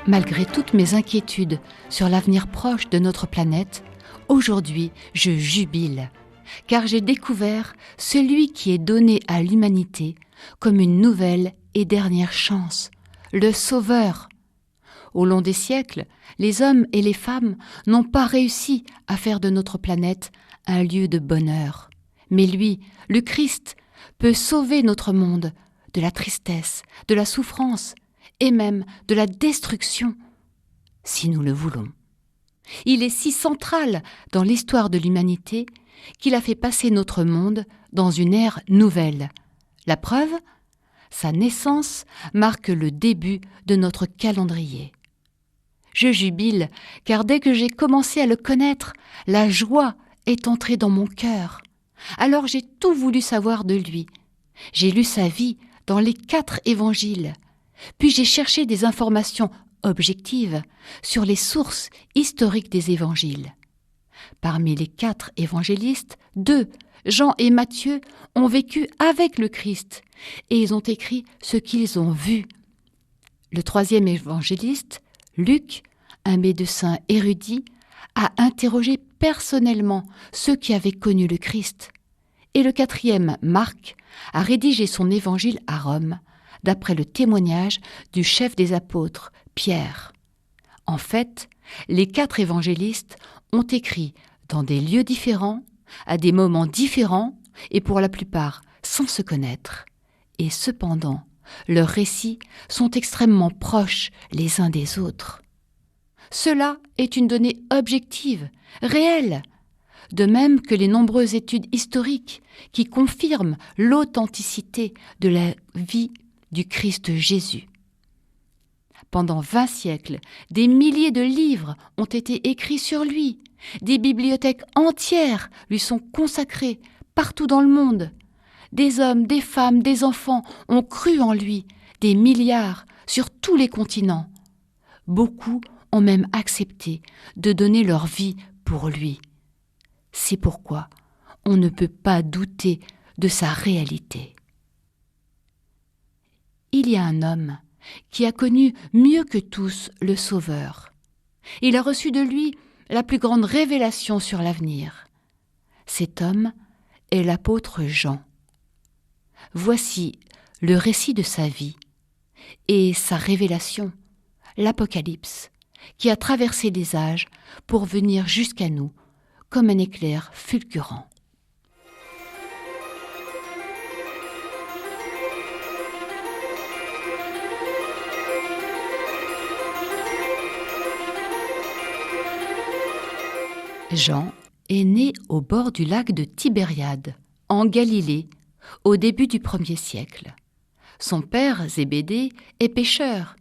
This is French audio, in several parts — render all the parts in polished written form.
Malgré toutes mes inquiétudes sur l'avenir proche de notre planète, aujourd'hui je jubile, car j'ai découvert celui qui est donné à l'humanité comme une nouvelle et dernière chance, le Sauveur. Au long des siècles, les hommes et les femmes n'ont pas réussi à faire de notre planète un lieu de bonheur. Mais lui, le Christ, peut sauver notre monde de la tristesse, de la souffrance et même de la destruction, si nous le voulons. Il est si central dans l'histoire de l'humanité qu'il a fait passer notre monde dans une ère nouvelle. La preuve ? Sa naissance marque le début de notre calendrier. Je jubile, car dès que j'ai commencé à le connaître, la joie est entrée dans mon cœur. Alors j'ai tout voulu savoir de lui. J'ai lu sa vie dans les 4 évangiles. Puis j'ai cherché des informations objectives sur les sources historiques des évangiles. Parmi les 4 évangélistes, 2, Jean et Matthieu, ont vécu avec le Christ et ils ont écrit ce qu'ils ont vu. Le 3e évangéliste, Luc, un médecin érudit, a interrogé personnellement ceux qui avaient connu le Christ. Et le 4e, Marc, a rédigé son évangile à Rome, d'après le témoignage du chef des apôtres, Pierre. En fait, les 4 évangélistes ont écrit dans des lieux différents, à des moments différents et pour la plupart sans se connaître. Et cependant, leurs récits sont extrêmement proches les uns des autres. Cela est une donnée objective, réelle, de même que les nombreuses études historiques qui confirment l'authenticité de la vie du Christ Jésus. Pendant 20 siècles, des milliers de livres ont été écrits sur lui. Des bibliothèques entières lui sont consacrées partout dans le monde. Des hommes, des femmes, des enfants ont cru en lui, des milliards sur tous les continents. Beaucoup ont même accepté de donner leur vie pour lui. C'est pourquoi on ne peut pas douter de sa réalité. Il y a un homme qui a connu mieux que tous le Sauveur. Il a reçu de lui la plus grande révélation sur l'avenir. Cet homme est l'apôtre Jean. Voici le récit de sa vie et sa révélation, l'Apocalypse, qui a traversé les âges pour venir jusqu'à nous comme un éclair fulgurant. Jean est né au bord du lac de Tibériade, en Galilée, au début du 1er siècle. Son père, Zébédée, est pêcheur,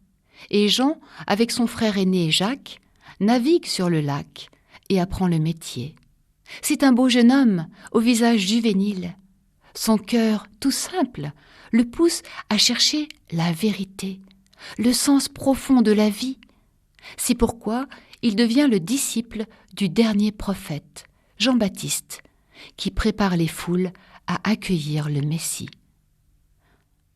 et Jean, avec son frère aîné Jacques, navigue sur le lac et apprend le métier. C'est un beau jeune homme, au visage juvénile. Son cœur, tout simple, le pousse à chercher la vérité, le sens profond de la vie. C'est pourquoi il devient le disciple du dernier prophète, Jean-Baptiste, qui prépare les foules à accueillir le Messie.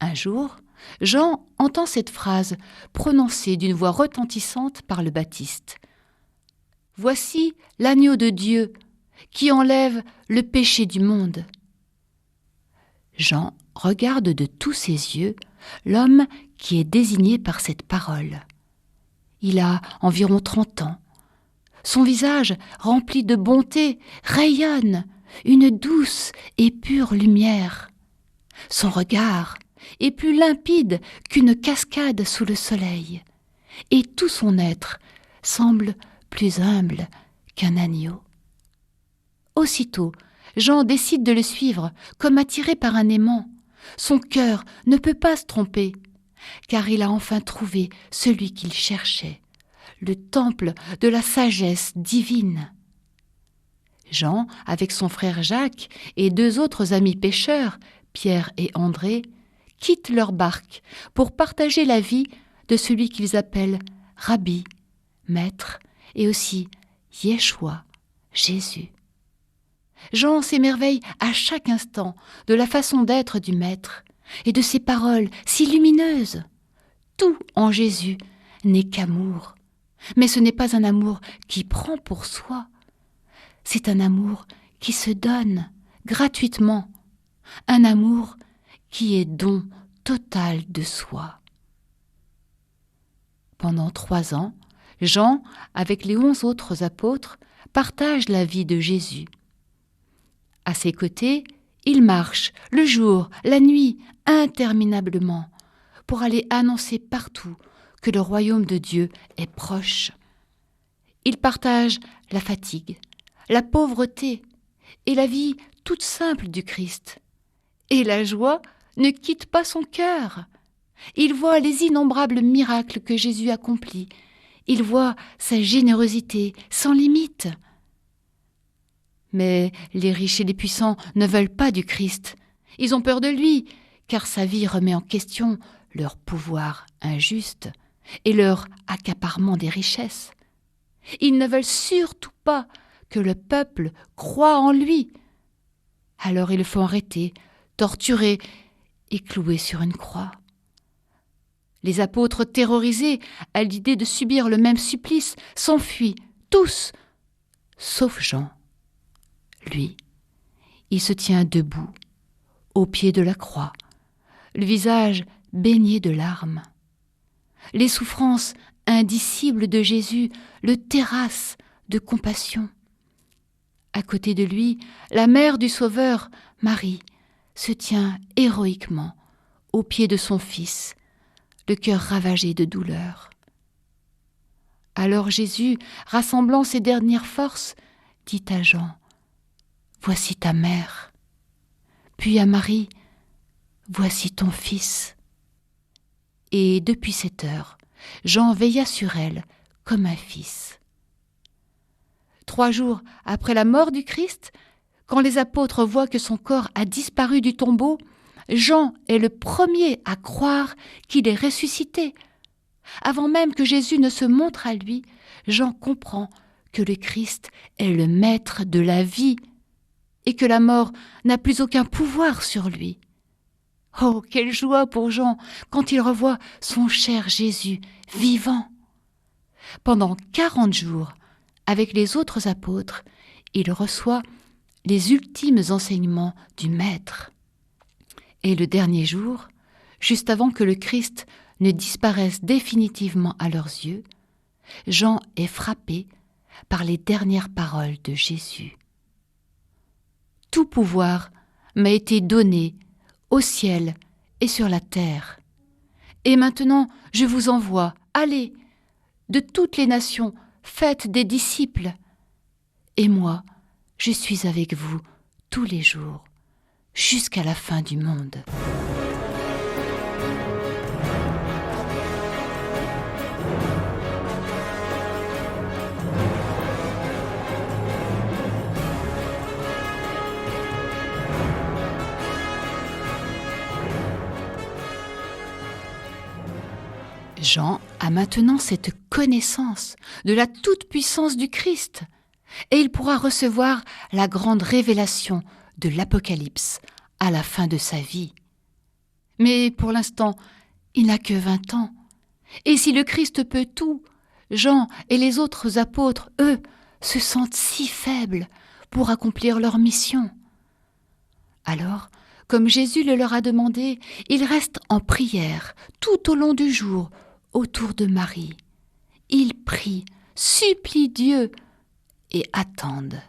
Un jour, Jean entend cette phrase prononcée d'une voix retentissante par le Baptiste. « Voici l'agneau de Dieu qui enlève le péché du monde. » Jean regarde de tous ses yeux l'homme qui est désigné par cette parole. Il a environ 30 ans. Son visage, rempli de bonté, rayonne une douce et pure lumière. Son regard est plus limpide qu'une cascade sous le soleil, et tout son être semble plus humble qu'un agneau. Aussitôt, Jean décide de le suivre, comme attiré par un aimant. Son cœur ne peut pas se tromper, car il a enfin trouvé celui qu'il cherchait, le temple de la sagesse divine. Jean, avec son frère Jacques et 2 autres amis pêcheurs, Pierre et André, quittent leur barque pour partager la vie de celui qu'ils appellent Rabbi, Maître, et aussi Yeshua, Jésus. Jean s'émerveille à chaque instant de la façon d'être du Maître et de ses paroles si lumineuses. Tout en Jésus n'est qu'amour. Mais ce n'est pas un amour qui prend pour soi. C'est un amour qui se donne gratuitement. Un amour qui est don total de soi. Pendant 3 ans, Jean, avec les 11 autres apôtres, partage la vie de Jésus. À ses côtés, il marche le jour, la nuit, interminablement, pour aller annoncer partout que le royaume de Dieu est proche. Il partage la fatigue, la pauvreté et la vie toute simple du Christ. Et la joie ne quitte pas son cœur. Il voit les innombrables miracles que Jésus accomplit. Il voit sa générosité sans limite. Mais les riches et les puissants ne veulent pas du Christ. Ils ont peur de lui, car sa vie remet en question leur pouvoir injuste et leur accaparement des richesses. Ils ne veulent surtout pas que le peuple croie en lui. Alors ils le font arrêter, torturer et clouer sur une croix. Les apôtres, terrorisés à l'idée de subir le même supplice, s'enfuient, tous, sauf Jean. Lui, il se tient debout, au pied de la croix, le visage baigné de larmes. Les souffrances indicibles de Jésus le terrassent de compassion. À côté de lui, la mère du Sauveur, Marie, se tient héroïquement au pied de son Fils, le cœur ravagé de douleur. Alors Jésus, rassemblant ses dernières forces, dit à Jean : « Voici ta mère. » Puis à Marie : « Voici ton fils. » Et depuis cette heure, Jean veilla sur elle comme un fils. 3 jours après la mort du Christ, quand les apôtres voient que son corps a disparu du tombeau, Jean est le premier à croire qu'il est ressuscité. Avant même que Jésus ne se montre à lui, Jean comprend que le Christ est le maître de la vie et que la mort n'a plus aucun pouvoir sur lui. Oh, quelle joie pour Jean quand il revoit son cher Jésus vivant. Pendant 40 jours, avec les autres apôtres, il reçoit les ultimes enseignements du Maître. Et le dernier jour, juste avant que le Christ ne disparaisse définitivement à leurs yeux, Jean est frappé par les dernières paroles de Jésus. « Tout pouvoir m'a été donné au ciel et sur la terre. Et maintenant, je vous envoie, allez, de toutes les nations, faites des disciples. Et moi, je suis avec vous tous les jours, jusqu'à la fin du monde. » Jean a maintenant cette connaissance de la toute-puissance du Christ et il pourra recevoir la grande révélation de l'Apocalypse à la fin de sa vie. Mais pour l'instant, il n'a que 20 ans. Et si le Christ peut tout, Jean et les autres apôtres, eux, se sentent si faibles pour accomplir leur mission. Alors, comme Jésus le leur a demandé, ils restent en prière tout au long du jour autour de Marie. Ils prient, supplient Dieu et attendent.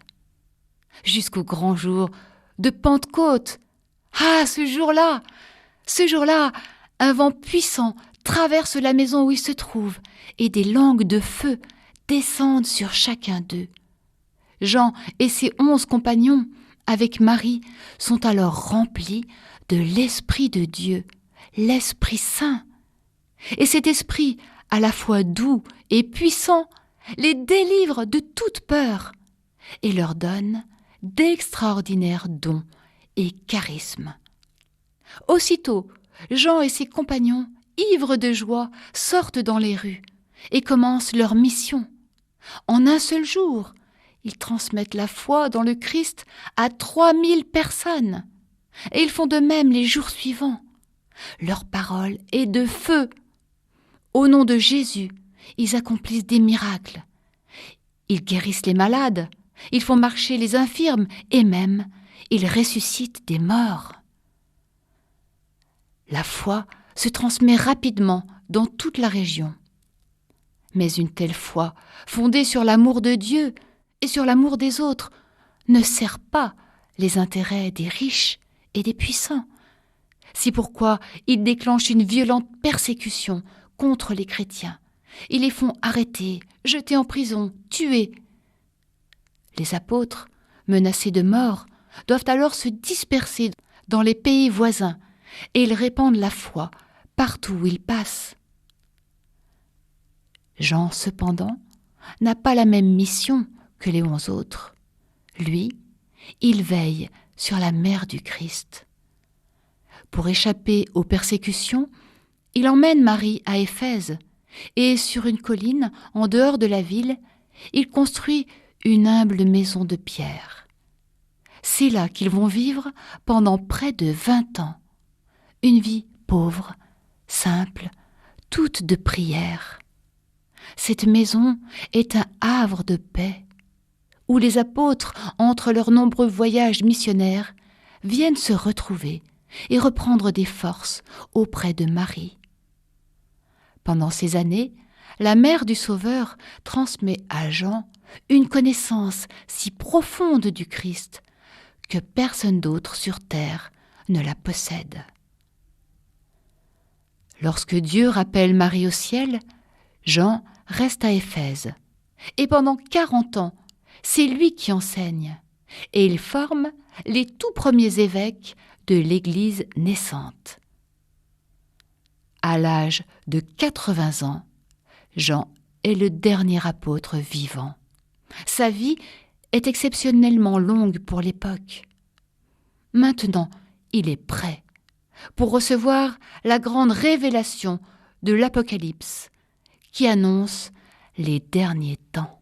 Jusqu'au grand jour de Pentecôte. Ah, ce jour-là, un vent puissant traverse la maison où ils se trouvent et des langues de feu descendent sur chacun d'eux. Jean et ses 11 compagnons, avec Marie, sont alors remplis de l'Esprit de Dieu, l'Esprit Saint. Et cet esprit, à la fois doux et puissant, les délivre de toute peur et leur donne d'extraordinaires dons et charismes. Aussitôt, Jean et ses compagnons, ivres de joie, sortent dans les rues et commencent leur mission. En un seul jour, ils transmettent la foi dans le Christ à 3000 personnes. Et ils font de même les jours suivants. Leur parole est de feu. Au nom de Jésus, ils accomplissent des miracles. Ils guérissent les malades, ils font marcher les infirmes et même ils ressuscitent des morts. La foi se transmet rapidement dans toute la région. Mais une telle foi, fondée sur l'amour de Dieu et sur l'amour des autres, ne sert pas les intérêts des riches et des puissants. C'est pourquoi ils déclenchent une violente persécution contre les chrétiens. Ils les font arrêter, jeter en prison, tuer. Les apôtres, menacés de mort, doivent alors se disperser dans les pays voisins et ils répandent la foi partout où ils passent. Jean, cependant, n'a pas la même mission que les 11 autres. Lui, il veille sur la mère du Christ. Pour échapper aux persécutions, il emmène Marie à Éphèse et sur une colline, en dehors de la ville, il construit une humble maison de pierre. C'est là qu'ils vont vivre pendant près de 20 ans. Une vie pauvre, simple, toute de prière. Cette maison est un havre de paix, où les apôtres, entre leurs nombreux voyages missionnaires, viennent se retrouver et reprendre des forces auprès de Marie. Pendant ces années, la mère du Sauveur transmet à Jean une connaissance si profonde du Christ que personne d'autre sur terre ne la possède. Lorsque Dieu rappelle Marie au ciel, Jean reste à Éphèse, et pendant 40 ans, c'est lui qui enseigne, et il forme les tout premiers évêques de l'Église naissante. À l'âge de 80 ans, Jean est le dernier apôtre vivant. Sa vie est exceptionnellement longue pour l'époque. Maintenant, il est prêt pour recevoir la grande révélation de l'Apocalypse qui annonce les derniers temps.